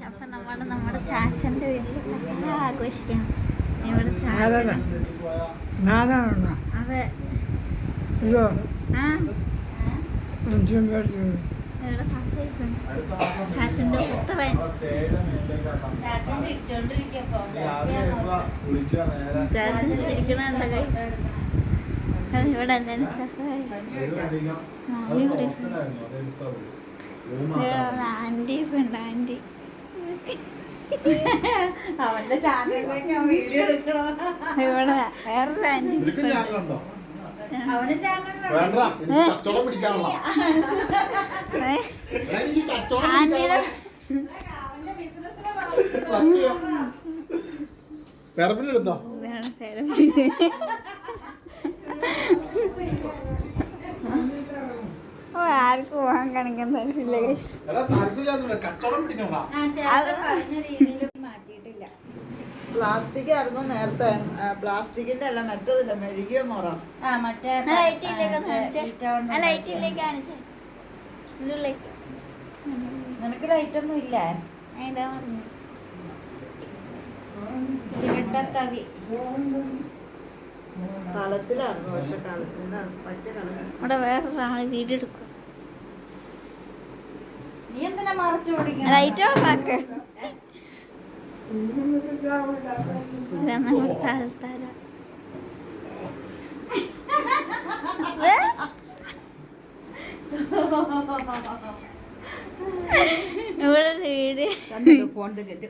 അപ്പൊ നമ്മുടെ ചാച്ചന്റെ വീട്ടില് പെസഹ ആഘോഷിക്കാം. ഇവിടെ ചാച്ചൻ അതെ ഇവിടെ ചാച്ചന്റെ പുത്രൻ ചാച്ചൻ ചിരിക്കണ എന്താ കൈ ഇവിടെ എന്തായാലും പെസഹായി. ആന്റി ഇപ്പൊ ഉണ്ട്. ആന്റി അവന്റെ ചാനലിലേക്ക് വീഡിയോ എടുക്കണോ? ഇവിടെ വേറൊരു ആന്റി അവന്റെ ചാനലിൽ ആന്റിയുടെ അവന്റെ ബിസിനസ്സിലെ എടുത്തോ ആർക്കും പോകാൻ കാണിക്കാൻ തരില്ല. മാറ്റിയിട്ടില്ല. പ്ലാസ്റ്റിക് ആയിരുന്നു നേരത്തെ. പ്ലാസ്റ്റിക്കിന്റെ അല്ല, മറ്റേതില്ല, മെഴുകിയ മുറ. നിനക്ക് ലൈറ്റ് ഒന്നും ഇല്ലേ? കവി കാലത്തിലായിരുന്നു, പക്ഷെ കാലത്തിന്റെ മറ്റേ കാലം. ഇവിടെ വേറൊരാള് വീഡിയോ എടുക്കും. നീ എന്തിനാ മറച്ചു പിടിക്കണം? ലൈറ്റ് ഓഫ് ആക്ക്. ആൾക്കാര ഇവിടെ വീഡിയോ ഫോൺ കെട്ടി